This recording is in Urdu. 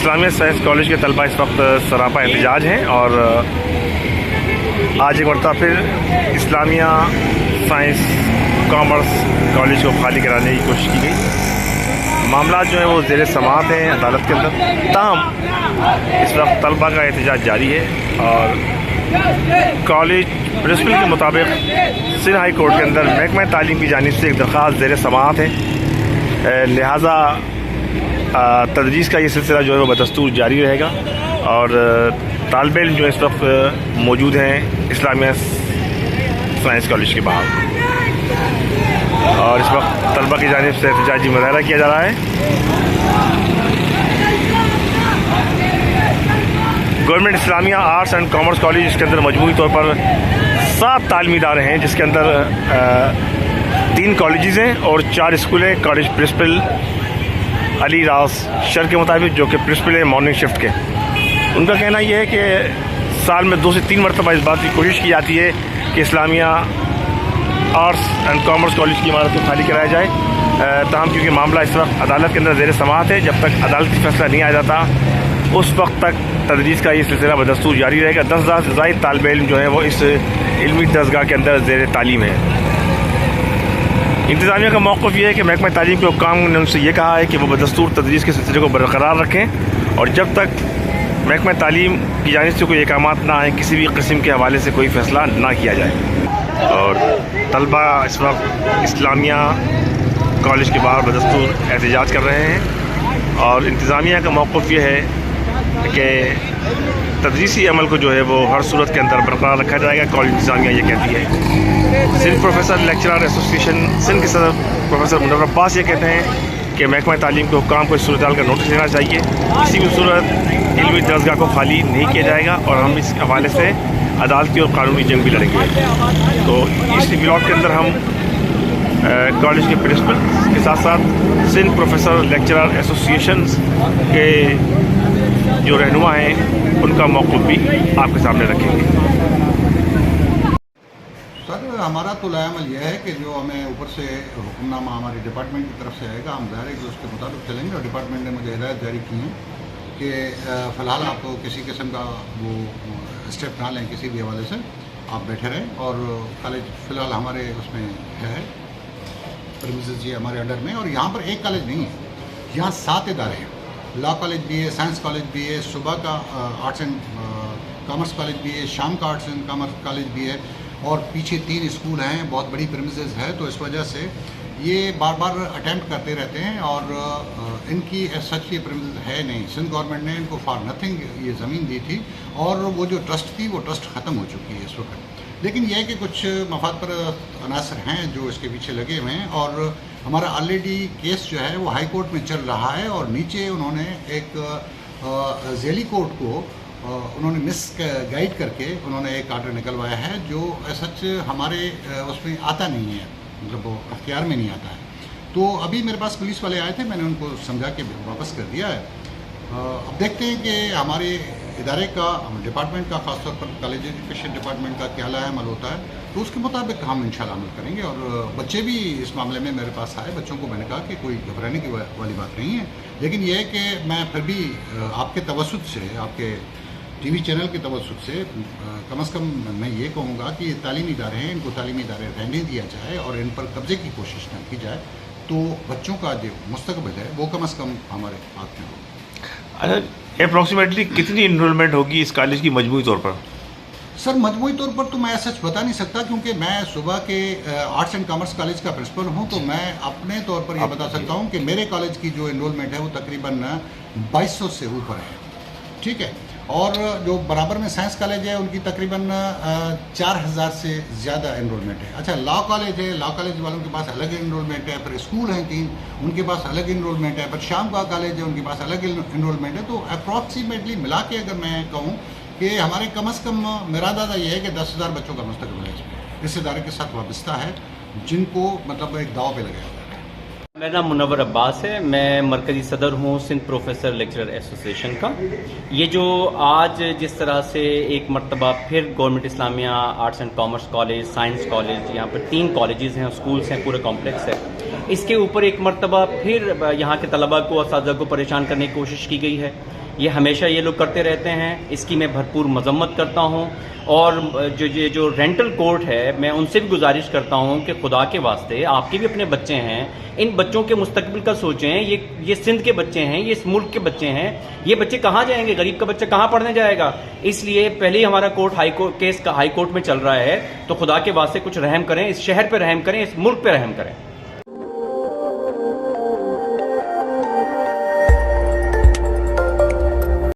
اسلامیہ سائنس کالج کے طلبہ اس وقت سراپا احتجاج ہیں اور آج ایک مرتبہ پھر اسلامیہ سائنس کامرس کالج کو خالی کرانے کی کوشش کی گئی۔ معاملات جو ہیں وہ زیر سماعت ہیں عدالت کے اندر، تاہم اس وقت طلبہ کا احتجاج جاری ہے اور کالج پرنسپل کے مطابق سندھ ہائی کورٹ کے اندر محکمہ تعلیم کی جانب سے ایک درخواست زیر سماعت ہے، لہٰذا تدریس کا یہ سلسلہ جو ہے وہ بدستور جاری رہے گا اور طالب علم جو اس وقت موجود ہیں اسلامیہ سائنس کالج کے باہر، اور اس وقت طلبہ کی جانب سے احتجاجی مظاہرہ کیا جا رہا ہے۔ Government Islamia arts and commerce college, اس کے اندر مجموعی طور پر 7 تعلیمی ادارے ہیں، جس کے اندر 3 کالجز ہیں اور 4 اسکول ہیں۔ کالج پرنسپل علی راز شر کے مطابق، جو کہ پرنسپل ہے مارننگ شفٹ کے، ان کا کہنا یہ ہے کہ سال میں 2 سے 3 مرتبہ اس بات کی کوشش کی جاتی ہے کہ اسلامیہ آرٹس اینڈ کامرس کالج کی عمارت کو خالی کرایا جائے، تاہم کیونکہ معاملہ اس وقت عدالت کے اندر زیر سماعت ہے، جب تک عدالتی فیصلہ نہیں آ جاتا اس وقت تک تدریس کا یہ سلسلہ بدستور جاری رہے گا۔ 10,000 سے زائد طالب علم جو ہیں وہ اس علمی درسگاہ کے اندر زیر تعلیم ہیں۔ انتظامیہ کا موقف یہ ہے کہ محکمہ تعلیم کے حکام نے ان سے یہ کہا ہے کہ وہ بدستور تدریس کے سلسلے کو برقرار رکھیں اور جب تک محکمہ تعلیم کی جانب سے کوئی احکامات نہ آئیں کسی بھی قسم کے حوالے سے کوئی فیصلہ نہ کیا جائے۔ اور طلبہ اس وقت اسلامیہ کالج کے باہر بدستور احتجاج کر رہے ہیں اور انتظامیہ کا موقف یہ ہے کہ تدریسی عمل کو جو ہے وہ ہر صورت کے اندر برقرار رکھا جائے گا۔ کالج انتظامیہ یہ کہتی ہے۔ Sindh professor lecturer association Sindh کے صدر پروفیسر منور عباس یہ کہتے ہیں کہ محکمہ تعلیم کے حکام کو اس صورتحال کا نوٹس لینا چاہیے، کسی بھی صورت علمی درسگاہ کو خالی نہیں کیا جائے گا اور ہم اس حوالے سے عدالتی اور قانونی جنگ بھی لڑیں گے۔ تو اس بلاک کے اندر ہم کالج کے پرنسپل کے ساتھ ساتھ سندھ پروفیسر لیکچرر ایسوسیشن کے جو رہنما ہیں ان کا موقف بھی آپ کے سامنے رکھیں گے۔ سر، ہمارا تو لائحہ عمل یہ ہے کہ جو ہمیں اوپر سے حکم نامہ ہماری ڈپارٹمنٹ کی طرف سے آئے گا، ہم ظاہر ہے کہ اس کے مطابق چلیں گے اور ڈپارٹمنٹ نے مجھے ہدایت جاری کی ہیں کہ فی الحال آپ کسی قسم کا وہ اسٹیپ نہ لیں، کسی بھی حوالے سے آپ بیٹھے رہیں اور کالج فی الحال ہمارے اس میں ہے پریمیسز یہ ہمارے انڈر میں، اور یہاں پر ایک کالج نہیں ہے، یہاں 7 ادارے ہیں۔ لا کالج بھی ہے، سائنس کالج بھی ہے، صبح کا آرٹس اینڈ کامرس کالج بھی ہے، شام کا آرٹس اینڈ کامرس کالج بھی ہے اور پیچھے 3 اسکول ہیں، بہت بڑی پریمیسز ہے۔ تو اس وجہ سے یہ بار بار اٹیمپٹ کرتے رہتے ہیں اور ان کی سچ یہ پریمیسز ہے نہیں۔ سندھ گورنمنٹ نے ان کو فار نتھنگ یہ زمین دی تھی اور وہ جو ٹرسٹ تھی وہ ٹرسٹ ختم ہو چکی ہے اس وقت، لیکن یہ ہے کہ کچھ مفاد پر عناصر ہیں جو اس کے پیچھے لگے ہوئے ہیں اور ہمارا آلریڈی کیس جو ہے وہ ہائی کورٹ میں چل رہا ہے اور نیچے انہوں نے ایک ذیلی کورٹ کو انہوں نے مس گائیڈ کر کے انہوں نے ایک آرڈر نکلوایا ہے جو سچ ہمارے اس میں آتا نہیں ہے، مطلب وہ اختیار میں نہیں آتا ہے۔ تو ابھی میرے پاس پولیس والے آئے تھے، میں نے ان کو سمجھا کے واپس کر دیا ہے۔ اب دیکھتے ہیں کہ ہمارے ادارے کا، ڈپارٹمنٹ کا، خاص طور پر کالج ایجوکیشن ڈپارٹمنٹ کا کیا لائحہ عمل ہوتا ہے، تو اس کے مطابق ہم انشاءاللہ عمل کریں گے۔ اور بچے بھی اس معاملے میں میرے پاس آئے، بچوں کو میں نے کہا کہ کوئی گھبرانے کی والی بات نہیں ہے، لیکن یہ ہے کہ میں پھر بھی آپ کے توسط سے، آپ کے ٹی وی چینل کے توسط سے کم از کم میں یہ کہوں گا کہ یہ تعلیمی ادارے ہیں، ان کو تعلیمی ادارے رہنے دیا جائے اور ان پر قبضے کی کوشش نہ کی جائے، تو بچوں کا جو مستقبل ہے وہ کم از کم ہمارے ہاتھ میں ہو۔ اچھا، اپروکسیمیٹلی کتنی انرولمنٹ ہوگی اس کالج کی مجموعی طور پر؟ سر، مجموعی طور پر تو میں سچ بتا نہیں سکتا کیونکہ میں صبح کے آرٹس اینڈ کامرس کالج کا پرنسپل ہوں، تو میں اپنے طور پر یہ بتا سکتا ہوں کہ میرے کالج کی جو انرولمنٹ ہے وہ تقریباً 2200 سے اوپر ہے، ٹھیک ہے، اور جو برابر میں سائنس کالج ہے ان کی تقریباً 4000 سے زیادہ انرولمنٹ ہے۔ اچھا، لا کالج ہے، لا کالج والوں کے پاس الگ انرولمنٹ ہے، پھر اسکول ہیں 3 ان کے پاس الگ انرولمنٹ ہے، پھر شام کا کالج ہے ان کے پاس الگ انرولمنٹ ہے۔ تو اپروکسیمیٹلی ملا کے اگر میں کہوں کہ ہمارے کم از کم میرا اندازہ یہ ہے کہ 10,000 بچوں کا مستقبل ہے اس ادارے کے ساتھ وابستہ ہے، جن کو مطلب ایک داؤ پہ لگایا جاتا ہے۔ میرا نام منور عباس ہے، میں مرکزی صدر ہوں سندھ پروفیسر لیکچرر ایسوسیشن کا۔ یہ جو آج جس طرح سے ایک مرتبہ پھر government Islamia arts and commerce college, science college, یہاں پر 3 کالجز ہیں، اسکولس ہیں، پورا کمپلیکس ہے، اس کے اوپر ایک مرتبہ پھر یہاں کے طلباء کو، اساتذہ کو پریشان کرنے کی کوشش کی گئی ہے۔ یہ ہمیشہ یہ لوگ کرتے رہتے ہیں، اس کی میں بھرپور مذمت کرتا ہوں. اور جو رینٹل کورٹ ہے، میں ان سے بھی گزارش کرتا ہوں کہ خدا کے واسطے آپ کے بھی اپنے بچے ہیں، ان بچوں کے مستقبل کا سوچیں. یہ سندھ کے بچے ہیں، یہ اس ملک کے بچے ہیں، یہ بچے کہاں جائیں گے؟ غریب کا بچہ کہاں پڑھنے جائے گا؟ اس لیے پہلے ہی ہمارا کیس ہائی کورٹ میں چل رہا ہے، تو خدا کے واسطے کچھ رحم کریں، اس شہر پہ رحم کریں، اس ملک پہ رحم کریں.